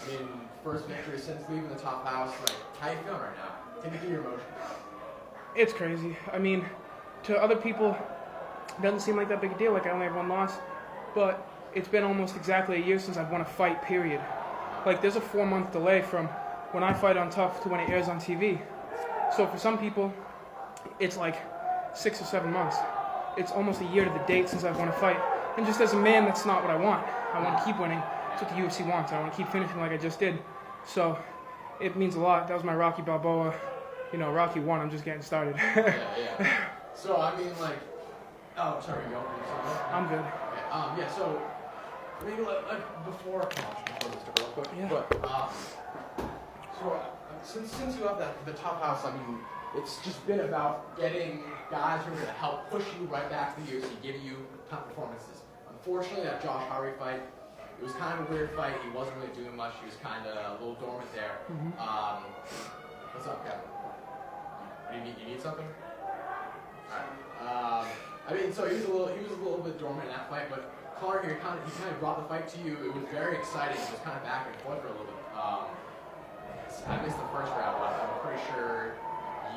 mean, first victory since leaving the top house. Like, how you feeling right now? Take me through your emotions. It's crazy. I mean, to other people, it doesn't seem like that big a deal. Like, I only have one loss. But it's been almost exactly a year since I've won a fight, period. Like, there's a 4-month delay from when I fight on Tough to when it airs on TV. So for some people, it's like 6 or 7 months. It's almost a year to the date since I've won a fight. And just as a man, that's not what I want. I want to keep winning. That's what the UFC wants. I want to keep finishing like I just did. So it means a lot. That was my Rocky Balboa. You know, Rocky 1, I'm just getting started. Yeah. So, I mean, like, oh, sorry, go. I'm good. Okay. Yeah, so, I mean, like before this real quick. Yeah. But, so, since you left the top house, I mean, it's just been about getting guys who are going to help push you right back to the UFC, giving you top performances. Unfortunately, that Josh Howry fight, it was kind of a weird fight. He wasn't really doing much. He was kind of a little dormant there. Mm-hmm. What's up, Kevin? You need something? Alright. I mean, so he was a little bit dormant in that fight, but Conor here, he kind of brought the fight to you. It was very exciting. It was kind of back and forth for a little bit. I missed the first round, but I'm pretty sure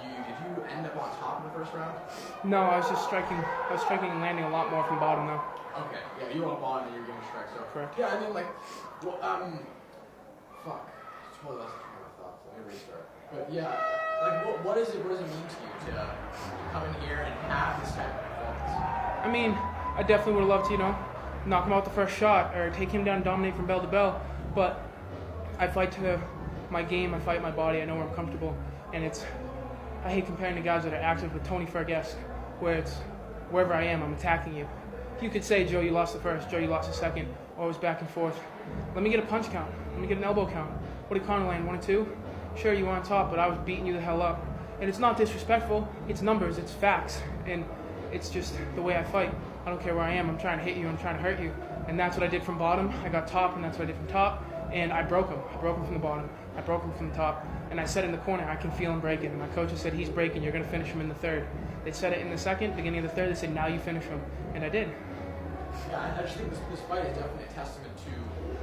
did you end up on top in the first round? No, I was just striking. I was striking and landing a lot more from bottom though. Okay, yeah, you were on bottom and you were giving strikes. So correct. Yeah, I mean, like, well, fuck. Totally lost my thoughts. Let me restart. But yeah, like, what does it mean to you to come in here and have this type of performance? I mean, I definitely would have loved to, knock him out the first shot or take him down and dominate from bell to bell. But I fight to my game. I fight my body. I know where I'm comfortable, and I hate comparing the guys that are active with Tony Ferguson, where it's wherever I am, I'm attacking you. You could say, Joe, you lost the first, Joe, you lost the second, always back and forth. Let me get a punch count. Let me get an elbow count. What did Conor land, 1 or 2? Sure, you were on top, but I was beating you the hell up. And it's not disrespectful. It's numbers. It's facts. And it's just the way I fight. I don't care where I am. I'm trying to hit you. I'm trying to hurt you. And that's what I did from bottom. I got top, and that's what I did from top. And I broke him. I broke him from the bottom. I broke him from the top. And I said in the corner, I can feel him breaking. And my coaches said, he's breaking. You're going to finish him in the third. They said it in the second, beginning of the third. They said, now you finish him. And I did. Yeah, I just think this fight is definitely a testament to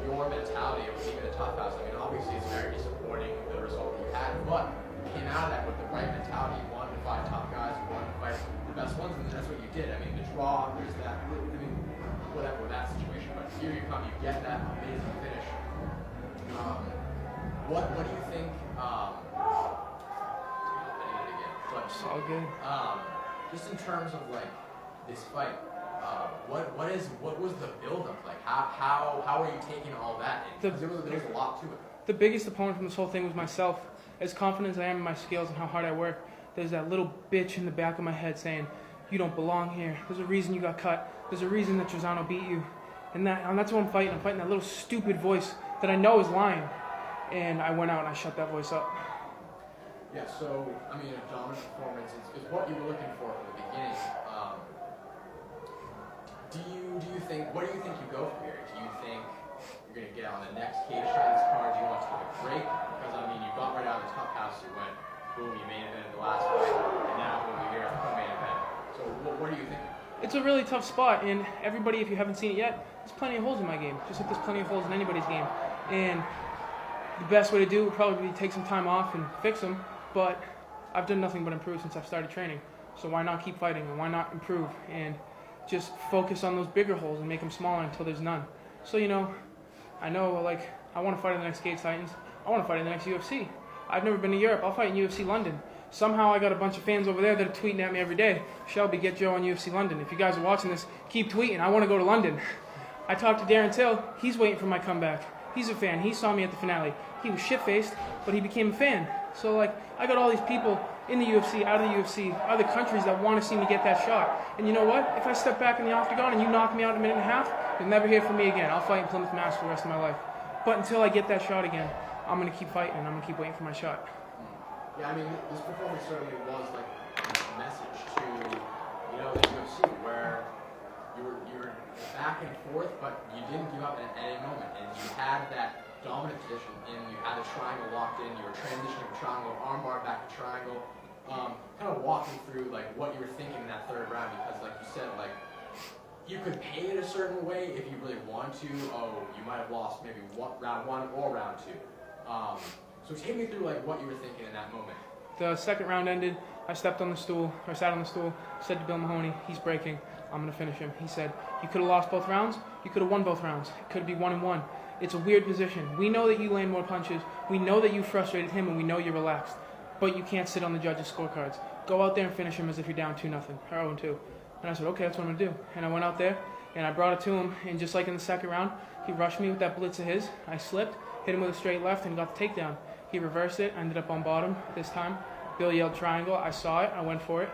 your mentality of being in the top house. I mean, obviously it's very disappointing, the result that you had, but you came out of that with the right mentality. You wanted to fight top guys, you wanted to fight the best ones, and that's what you did. I mean, the draw, there's that, I mean, whatever with that situation, but here you come, you get that amazing finish. What do you think, I need it again, but It's all good. just in terms of like this fight, what was the build-up like? How are you taking all that in? Because there was a lot to it. The biggest opponent from this whole thing was myself. As confident as I am in my skills and how hard I work, there's that little bitch in the back of my head saying, you don't belong here. There's a reason you got cut. There's a reason that Trezano beat you. And that's what I'm fighting. I'm fighting that little stupid voice that I know is lying. And I went out and I shut that voice up. Yeah, so, I mean, a dominant performance is what you were looking for from the beginning. What do you think you go from here? Do you think you're going to get on the next cage shot this card? Do you want to take a break? Because, I mean, you got right out of the top house. You went, boom, you main evented the last fight, and now, boom, you're here at the co-main event. So, what are you thinking? It's a really tough spot, and everybody, if you haven't seen it yet, there's plenty of holes in my game, just like there's plenty of holes in anybody's game. And the best way to do it would probably be take some time off and fix them, but I've done nothing but improve since I've started training. So why not keep fighting, and why not improve, and just focus on those bigger holes and make them smaller until there's none. So, I know, like, I want to fight in the next Cage Titans. I want to fight in the next UFC. I've never been to Europe. I'll fight in UFC London. Somehow I got a bunch of fans over there that are tweeting at me every day. Shelby, get Joe on UFC London. If you guys are watching this, keep tweeting. I want to go to London. I talked to Darren Till. He's waiting for my comeback. He's a fan. He saw me at the finale. He was shit-faced, but he became a fan. So, like, I got all these people in the UFC, out of the UFC, other countries that want to see me get that shot. And you know what? If I step back in the octagon and you knock me out in a minute and a half, you'll never hear from me again. I'll fight in Plymouth, Mass for the rest of my life. But until I get that shot again, I'm going to keep fighting and I'm going to keep waiting for my shot. Yeah, I mean, this performance certainly was like a message to, the UFC, where you were back and forth, but you didn't give up at any moment, and you had that dominant position, and you had a triangle locked in, you were transitioning from triangle, armbar back to triangle. Kind of walk me through like what you were thinking in that third round, because like you said, like you could pay it a certain way if you really want to. Oh, you might have lost maybe round 1 or round 2. So take me through like what you were thinking in that moment. The second round ended. I stepped on the stool, or sat on the stool, said to Bill Mahoney, he's breaking. I'm going to finish him. He said, you could have lost both rounds. You could have won both rounds. It could be 1-1. It's a weird position. We know that you land more punches. We know that you frustrated him, and we know you're relaxed. But you can't sit on the judges' scorecards. Go out there and finish him as if you're down 2-0 or 0-2. And I said, okay, that's what I'm going to do. And I went out there, and I brought it to him. And just like in the second round, he rushed me with that blitz of his. I slipped, hit him with a straight left, and got the takedown. He reversed it. I ended up on bottom this time. Bill yelled triangle. I saw it. I went for it.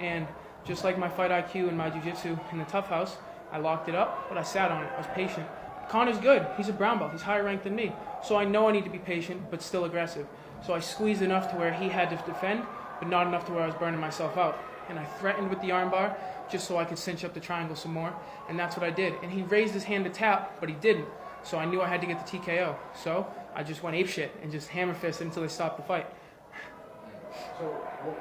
And just like my fight IQ and my jiu-jitsu in the Tough House, I locked it up, but I sat on it. I was patient. Connor's good. He's a brown belt. He's higher ranked than me. So I know I need to be patient, but still aggressive. So I squeezed enough to where he had to defend, but not enough to where I was burning myself out. And I threatened with the armbar just so I could cinch up the triangle some more, and that's what I did. And he raised his hand to tap, but he didn't. So I knew I had to get the TKO. So I just went apeshit and just hammer fisted until they stopped the fight. So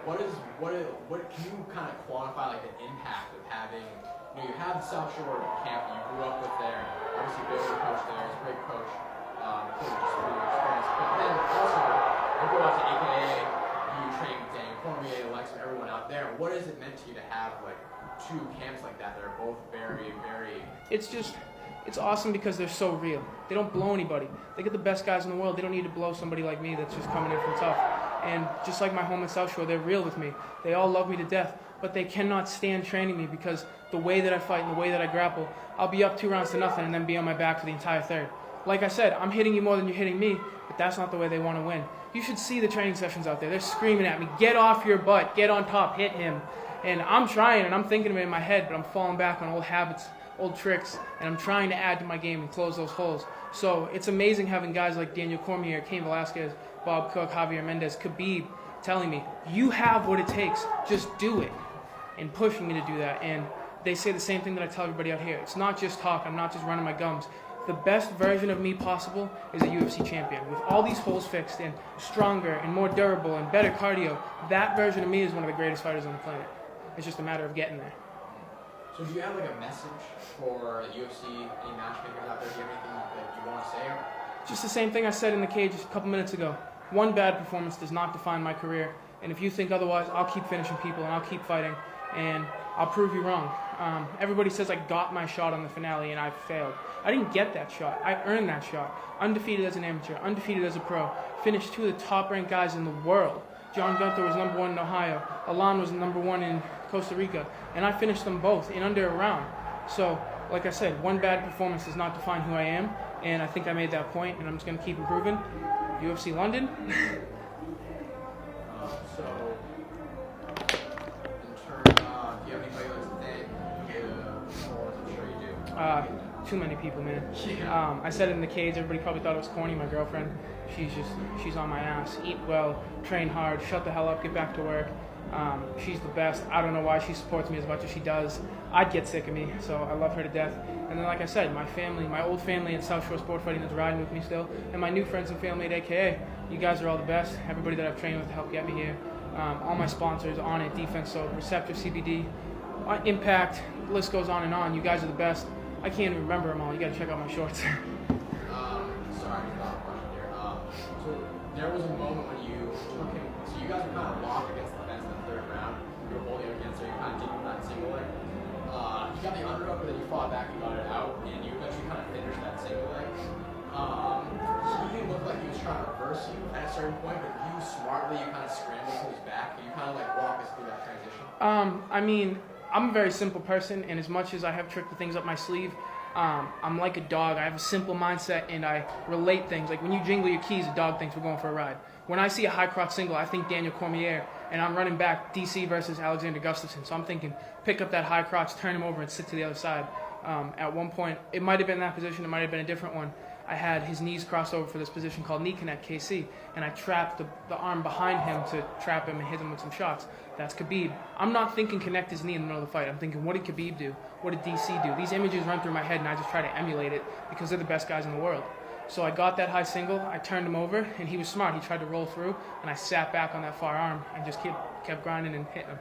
what can you kind of quantify like the impact of having, you have the South Shore camp that you grew up with there, obviously Bill's your coach there, he's a great coach, clearly just really experienced, but then also, you go out to AKA, you train with Daniel Cormier, Alexa, everyone out there. What has it meant to you to have like 2 camps like that are both very, very... It's awesome because they're so real. They don't blow anybody. They get the best guys in the world. They don't need to blow somebody like me that's just coming in from tough. And just like my home in South Shore, they're real with me. They all love me to death, but they cannot stand training me because the way that I fight and the way that I grapple, I'll be up 2 rounds to nothing and then be on my back for the entire third. Like I said, I'm hitting you more than you're hitting me, but that's not the way they want to win. You should see the training sessions out there. They're screaming at me, get off your butt, get on top, hit him. And I'm trying, and I'm thinking of it in my head, but I'm falling back on old habits, old tricks, and I'm trying to add to my game and close those holes. So it's amazing having guys like Daniel Cormier, Cain Velasquez, Bob Cook, Javier Mendez, Khabib telling me, you have what it takes, just do it, and pushing me to do that. And they say the same thing that I tell everybody out here. It's not just talk, I'm not just running my gums. The best version of me possible is a UFC champion. With all these holes fixed and stronger and more durable and better cardio, that version of me is one of the greatest fighters on the planet. It's just a matter of getting there. So do you have like a message for UFC, any matchmakers out there? Do you have anything that you want to say? Just the same thing I said in the cage just a couple minutes ago. One bad performance does not define my career. And if you think otherwise, I'll keep finishing people and I'll keep fighting. And I'll prove you wrong. Everybody says I got my shot on the finale and I failed. I didn't get that shot. I earned that shot. Undefeated as an amateur, undefeated as a pro. Finished 2 of the top-ranked guys in the world. John Gunther was number 1 in Ohio. Alan was number 1 in Costa Rica. And I finished them both in under a round. So, like I said, one bad performance does not define who I am. And I think I made that point, and I'm just going to keep improving. UFC London. So, in terms of, do you have anybody else to thank? I'm sure you do. Too many people, man. I said it in the cage. Everybody probably thought it was corny. My girlfriend, she's on my ass. Eat well, train hard, shut the hell up, get back to work. She's the best. I don't know why she supports me as much as she does. I'd get sick of me, so I love her to death. And then, like I said, my family, my old family in South Shore Sport Fighting that's riding with me still, and my new friends and family at AKA. You guys are all the best. Everybody that I've trained with to help get me here. All my sponsors, On It, Defense Soap, Receptor, CBD, Impact, the list goes on and on. You guys are the best. I can't even remember them all. You got to check out my shorts. Sorry, question here. So there was a moment when you took him. So you guys were kind of locked against the fence in the 3rd round. You were holding him against, so you kind of didn't that single leg. You got the underhook, but then you fought back and got it out, and you eventually kind of finished that single leg. He looked like he was trying to reverse you at a certain point, but you smartly, you kind of scrambled to his back. Can you kind of like walk us through that transition? I mean, I'm a very simple person, and as much as I have tricked things up my sleeve, I'm like a dog. I have a simple mindset, and I relate things. Like when you jingle your keys, a dog thinks we're going for a ride. When I see a high crotch single, I think Daniel Cormier, and I'm running back DC versus Alexander Gustafsson. So I'm thinking, pick up that high crotch, turn him over, and sit to the other side. At one point, it might have been that position, it might have been a different one. I had his knees crossed over for this position called knee connect, KC, and I trapped the arm behind him to trap him and hit him with some shots. That's Khabib. I'm not thinking connect his knee in the middle of the fight. I'm thinking, what did Khabib do? What did DC do? These images run through my head, and I just try to emulate it because they're the best guys in the world. So I got that high single, I turned him over, and he was smart. He tried to roll through, and I sat back on that far arm and just kept grinding and hitting him.